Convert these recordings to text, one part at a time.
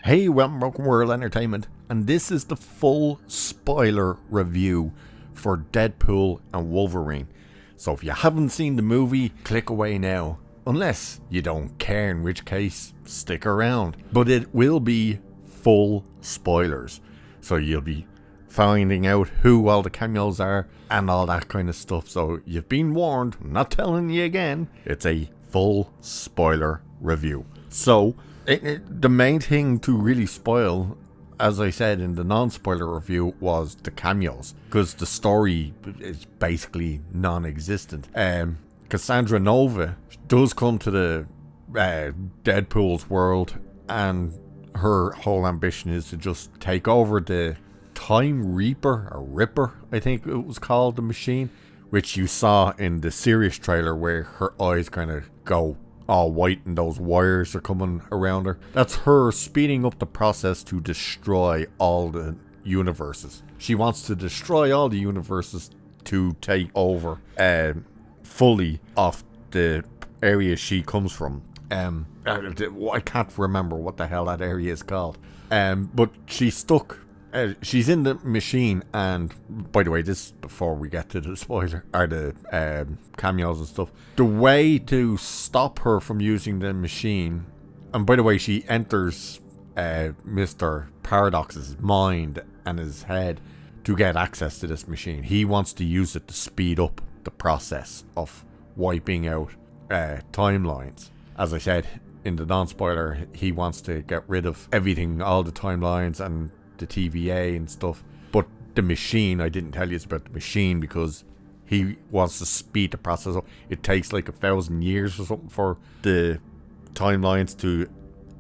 Hey, welcome World Entertainment, and this is the full spoiler review for Deadpool and Wolverine. So if you haven't seen the movie, click away now. Unless you don't care, in which case, stick around. But it will be full spoilers. So you'll be finding out who all the cameos are and all that kind of stuff. So you've been warned, I'm not telling you again. It's a full spoiler review. So the main thing to really spoil, as I said in the non-spoiler review, was the cameos, because the story is basically non-existent. Cassandra Nova does come to the Deadpool's world, and her whole ambition is to just take over the Time Reaper, or Ripper, I think it was called, the machine, which you saw in the series trailer where her eyes kind of go all white and those wires are coming around her. That's her speeding up the process to destroy all the universes. She wants to destroy all the universes to take over fully off the area she comes from. I can't remember what the hell that area is called. But she's stuck. She's in the machine, and by the way, this is before we get to the spoiler or the cameos and stuff. The way to stop her from using the machine, and by the way, she enters Mr. Paradox's mind and his head to get access to this machine. He wants to use it to speed up the process of wiping out timelines. As I said in the non-spoiler, he wants to get rid of everything, all the timelines and the TVA and stuff. But the machine, I didn't tell you it's about the machine because he wants to speed the process up. It takes like 1,000 years or something for the timelines to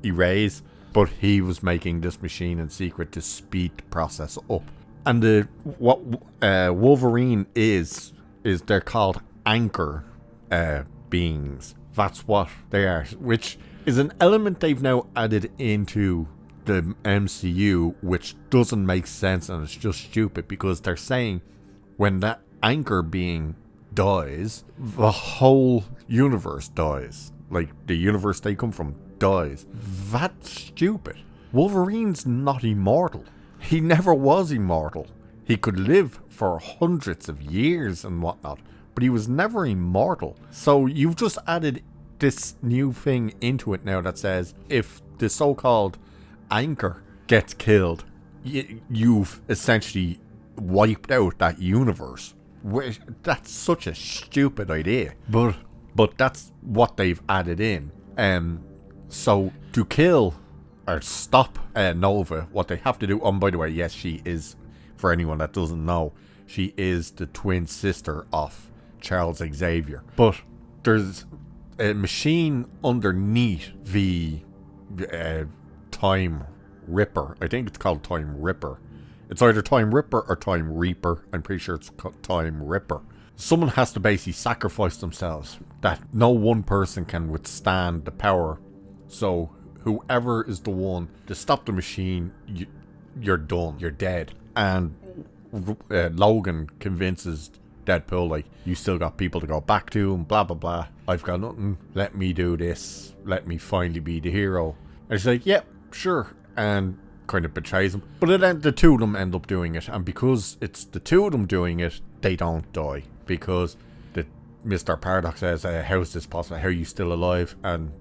erase, but he was making this machine in secret to speed the process up. And what Wolverine is they're called anchor beings. That's what they are, which is an element they've now added into the MCU, which doesn't make sense, and it's just stupid, because they're saying when that anchor being dies, the whole universe dies. Like, the universe they come from dies. That's stupid. Wolverine's not immortal. He never was immortal. He could live for hundreds of years and whatnot, but he was never immortal. So you've just added this new thing into it now that says if the so-called anchor gets killed, you've essentially wiped out that universe. That's such a stupid idea, but that's what they've added in. So to kill or stop Nova, what they have to do, by the way, yes, she is, for anyone that doesn't know, she is the twin sister of Charles Xavier. But there's a machine underneath the Time Ripper. I think it's called Time Ripper. It's either Time Ripper or Time Reaper. I'm pretty sure it's Time Ripper. Someone has to basically sacrifice themselves, that no one person can withstand the power. So whoever is the one to stop the machine, you're done. You're dead. And Logan convinces Deadpool, like, you still got people to go back to, and blah blah blah. I've got nothing. Let me do this. Let me finally be the hero. And she's like, yep, sure, and kind of betrays him. But then the two of them end up doing it, and because it's the two of them doing it, they don't die, because the Mr. Paradox says, how's this possible? How are you still alive? And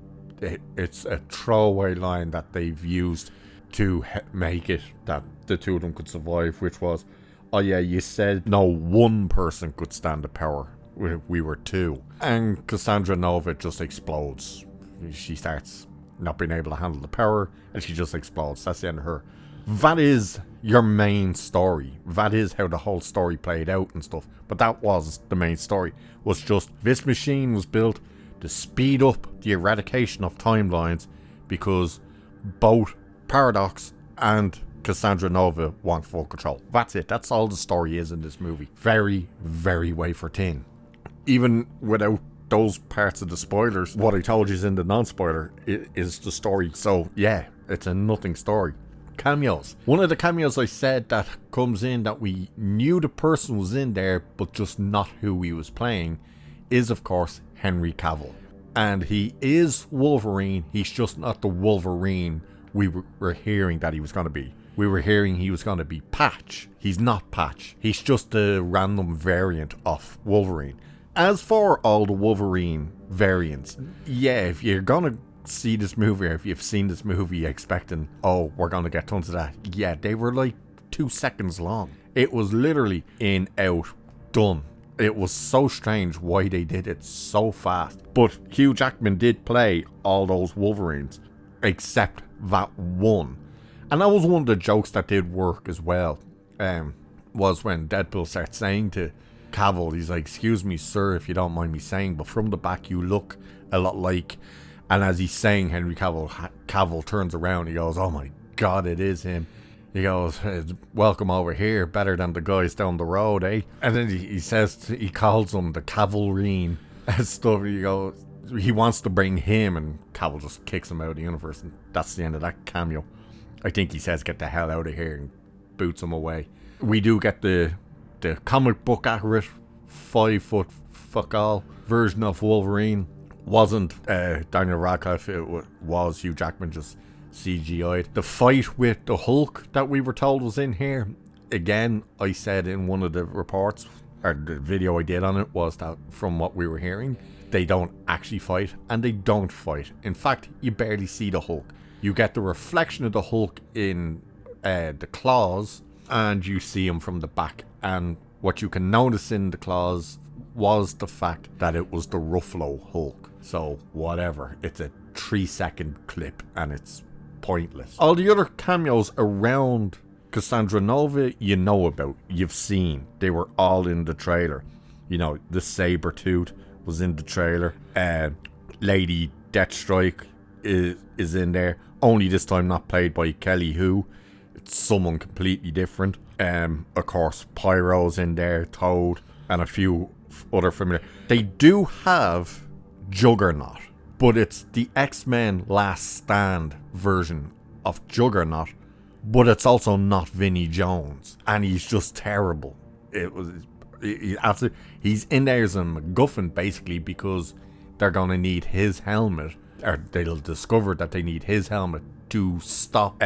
it's a throwaway line that they've used to make it that the two of them could survive, which was, oh yeah, you said no one person could stand the power. We were two. And Cassandra Nova just explodes. She starts not being able to handle the power, and she just explodes. That's the end of her. That is your main story. That is how the whole story played out and stuff. But that was the main story. Was just this machine was built to speed up the eradication of timelines, because both Paradox and Cassandra Nova want full control. That's it. That's all the story is in this movie. Very, very wafer thin. Even without those parts of the spoilers, what I told you is in the non-spoiler is the story. So yeah, it's a nothing story. Cameos. One of the cameos I said that comes in, that we knew the person was in there but just not who he was playing, is of course Henry Cavill. And he is Wolverine. He's just not the Wolverine we were hearing that he was going to be. We were hearing he was going to be Patch. He's not Patch. He's just a random variant of Wolverine. As for all the Wolverine variants, yeah, if you're going to see this movie, or if you've seen this movie expecting, oh, we're going to get tons of that, yeah, they were like 2 seconds long. It was literally in, out, done. It was so strange why they did it so fast. But Hugh Jackman did play all those Wolverines, except that one. And that was one of the jokes that did work as well. Was when Deadpool starts saying to Cavill, he's like, excuse me, sir, if you don't mind me saying, but from the back you look a lot like... And as he's saying, Henry Cavill turns around, he goes, oh my God, it is him. He goes, welcome over here, better than the guys down the road, eh? And then he says, he calls him the Cavalrine and stuff. He goes, he wants to bring him, and Cavill just kicks him out of the universe, and that's the end of that cameo. I think he says, get the hell out of here, and boots him away. We do get the comic book accurate 5 foot fuck all version of Wolverine. Wasn't Daniel Radcliffe, it was Hugh Jackman just CGI'd. The fight with the Hulk that we were told was in here, again, I said in one of the reports, or the video I did on it, was that from what we were hearing, they don't actually fight, and they don't fight. In fact, you barely see the Hulk. You get the reflection of the Hulk in the claws, and you see him from the back. And what you can notice in the claws was the fact that it was the Ruffalo Hulk. So, whatever. It's a 3-second clip, and it's pointless. All the other cameos around Cassandra Nova, you know about. You've seen. They were all in the trailer. You know, the Sabretooth was in the trailer. Lady Deathstrike is in there. Only this time not played by Kelly Hu. It's someone completely different. Of course, Pyro's in there, Toad, and a few other familiar. They do have Juggernaut, but it's the X-Men Last Stand version of Juggernaut, but it's also not Vinnie Jones, and he's just terrible. He's in there as a MacGuffin, basically, because they're going to need his helmet, or they'll discover that they need his helmet to stop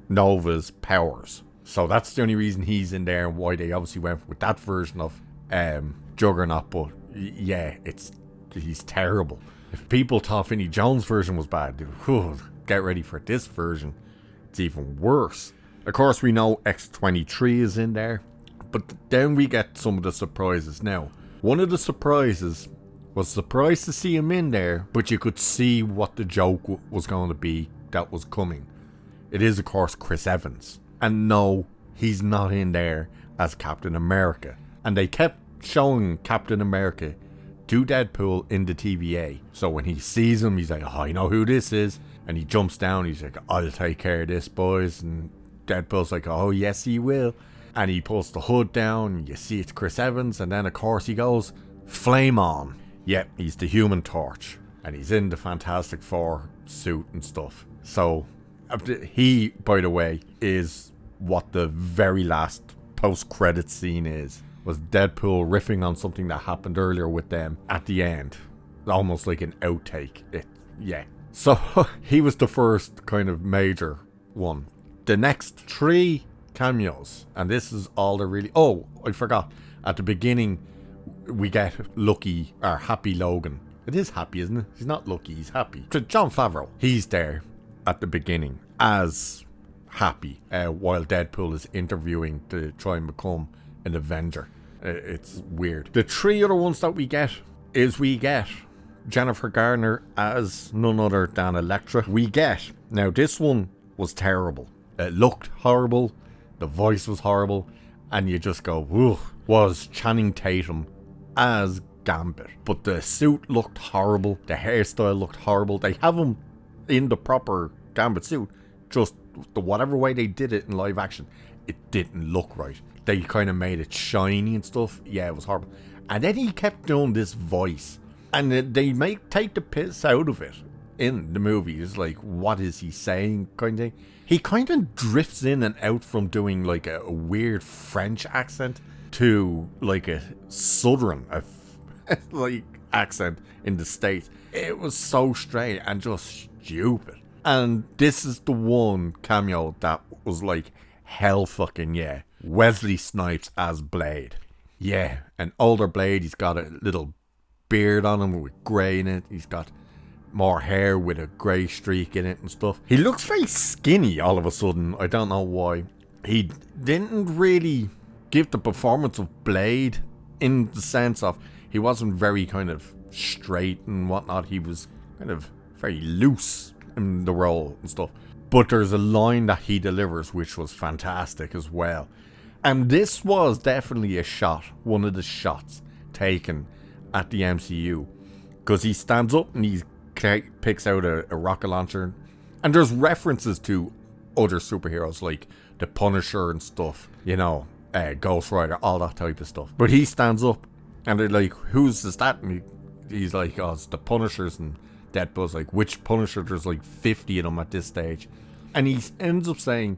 Nova's powers. So that's the only reason he's in there, and why they obviously went with that version of Juggernaut. But yeah, he's terrible. If people thought Vinnie Jones' version was bad, get ready for this version. It's even worse. Of course, we know X-23 is in there, but then we get some of the surprises. Now, one of the surprises was surprised to see him in there, but you could see what the joke was going to be that was coming. It is, of course, Chris Evans. And no, he's not in there as Captain America. And they kept showing Captain America to Deadpool in the TVA. So when he sees him, he's like, oh, I know who this is. And he jumps down, he's like, I'll take care of this, boys. And Deadpool's like, oh, yes, he will. And he pulls the hood down, and you see it's Chris Evans. And then, of course, he goes, flame on. Yep, he's the Human Torch. And he's in the Fantastic Four suit and stuff. So he, by the way, is what the very last post-credit scene was Deadpool riffing on something that happened earlier with them at the end. Almost like an outtake. Yeah. So he was the first kind of major one. The next 3 cameos, and this is all the really... Oh, I forgot. At the beginning, we get Lucky, or Happy Logan. It is Happy, isn't it? He's not Lucky, he's Happy. John Favreau. He's there at the beginning as Happy, while Deadpool is interviewing to try and become an Avenger. It's weird. The 3 other ones that we get Jennifer Garner as none other than Elektra. Now this one was terrible. It looked horrible, the voice was horrible, and you just go, whoa. Was Channing Tatum as Gambit. But the suit looked horrible, the hairstyle looked horrible. They have him in the proper Gambit suit, just the whatever way they did it in live action, it didn't look right. They kind of made it shiny and stuff. Yeah, it was horrible. And then he kept doing this voice, and they take the piss out of it in the movie. It's like, what is he saying, kind of thing. He kind of drifts in and out from doing like a weird French accent to like a southern like accent in the States. It was so strange and just stupid. And this is the one cameo that was like, hell fucking yeah. Wesley Snipes as Blade. Yeah, an older Blade. He's got a little beard on him with grey in it. He's got more hair with a grey streak in it and stuff. He looks very skinny all of a sudden. I don't know why. He didn't really give the performance of Blade in the sense of he wasn't very kind of straight and whatnot. He was kind of very loose in the role and stuff. But there's a line that he delivers which was fantastic as well. And this was definitely a shot, one of the shots taken at the MCU. Because he stands up and he picks out a rocket launcher. And there's references to other superheroes like the Punisher and stuff. You know, Ghost Rider, all that type of stuff. But he stands up and they're like, who's that? And he's like, oh, it's the Punishers. And Deadpool's like, which Punisher? There's like 50 of them at this stage. And he ends up saying,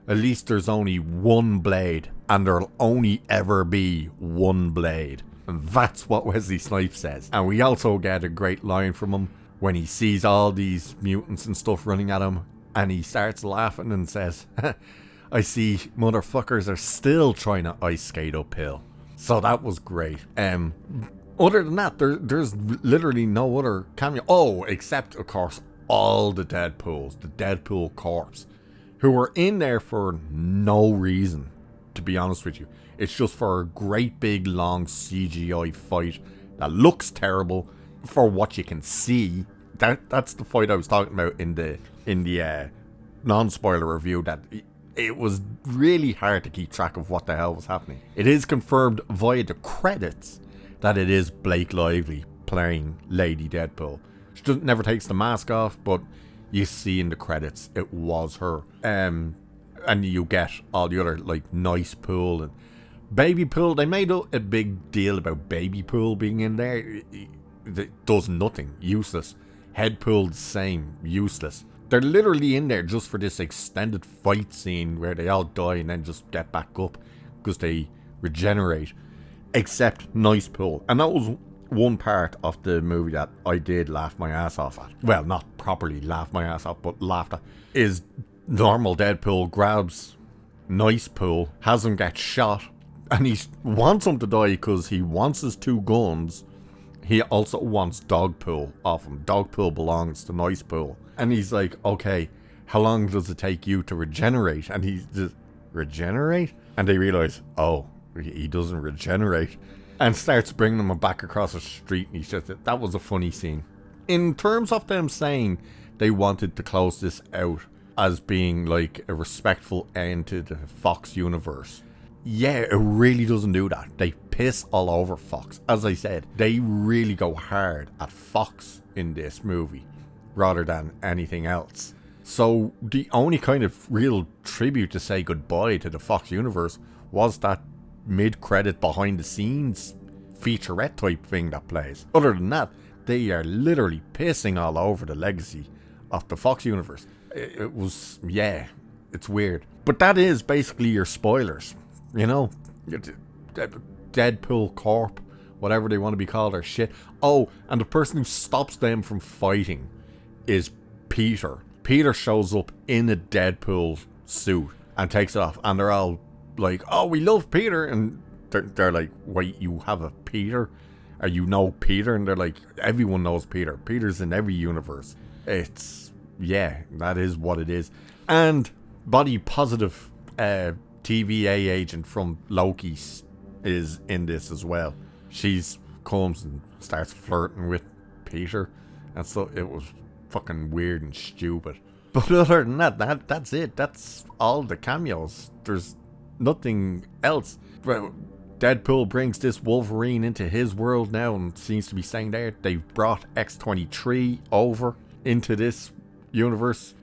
at least there's only one Blade, and there'll only ever be one Blade. And that's what Wesley Snipes says. And we also get a great line from him when he sees all these mutants and stuff running at him, and he starts laughing and says, I see motherfuckers are still trying to ice skate uphill. So that was great. Other than that, there's literally no other cameo. Oh, except, of course, all the Deadpools, the Deadpool corps, who were in there for no reason, to be honest with you. It's just for a great big long CGI fight that looks terrible for what you can see. That's the fight I was talking about in the non-spoiler review, that it was really hard to keep track of what the hell was happening. It is confirmed via the credits that it is Blake Lively playing Lady Deadpool. She never takes the mask off, but you see in the credits it was her. And you get all the other, like, Nice Pool and Baby Pool. They made a big deal about Baby Pool being in there. It does nothing. Useless. Head Pool, the same. Useless. They're literally in there just for this extended fight scene where they all die and then just get back up because they regenerate. Except Nice Pool. And that was one part of the movie that I did laugh my ass off at. Well, not properly laugh my ass off, but laughed at. Is normal Deadpool grabs Nice Pool, has him get shot, and he wants him to die because he wants his two guns. He also wants Dogpool off him. Dogpool belongs to Nice Pool. And he's like, okay, how long does it take you to regenerate? And he's just, regenerate? And they realize, oh, he doesn't regenerate. And starts bringing them back across the street. And he's just, that was a funny scene. In terms of them saying they wanted to close this out as being like a respectful end to the Fox universe, yeah, it really doesn't do that. They piss all over Fox. As I said, they really go hard at Fox in this movie rather than anything else. So the only kind of real tribute to say goodbye to the Fox universe was that mid-credit behind the scenes featurette type thing that plays. Other than that, they are literally pissing all over the legacy of the Fox universe. It was, yeah, it's weird. But that is basically your spoilers. You know, Deadpool Corp, whatever they want to be called, or shit. Oh, and the person who stops them from fighting is Peter. Peter shows up in a Deadpool suit and takes it off, and they're all like, oh, we love Peter, and they're like, wait, you have a Peter? Or you know Peter? And they're like, everyone knows Peter. Peter's in every universe. It's, yeah, that is what it is. And body positive TVA agent from Loki is in this as well. She's comes and starts flirting with Peter, and so it was fucking weird and stupid. But other than that, that's it. That's all the cameos. There's nothing else. Well, Deadpool brings this Wolverine into his world now and seems to be staying there. They've brought X-23 over into this universe,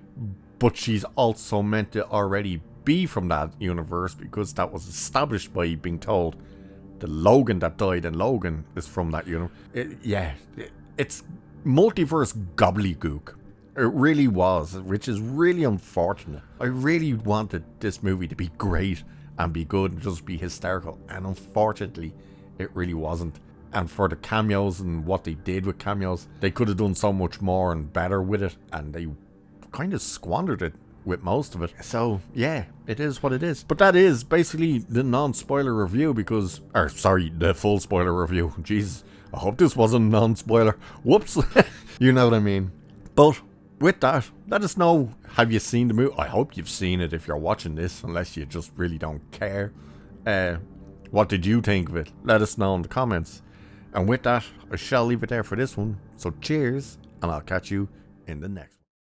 but she's also meant to already be from that universe because that was established by being told the Logan that died in Logan is from that universe. It's multiverse gobbledygook. It really was, which is really unfortunate. I really wanted this movie to be great and be good and just be hysterical, and unfortunately it really wasn't. And for the cameos and what they did with cameos, they could have done so much more and better with it, and they kind of squandered it with most of it. So yeah, it is what it is. But that is basically the non-spoiler review because, or sorry, the full spoiler review. Jesus, I hope this wasn't non-spoiler. Whoops. You know what I mean. But with that, let us know, have you seen the movie? I hope you've seen it if you're watching this, unless you just really don't care. What did you think of it? Let us know in the comments. And with that, I shall leave it there for this one. So cheers, and I'll catch you in the next one.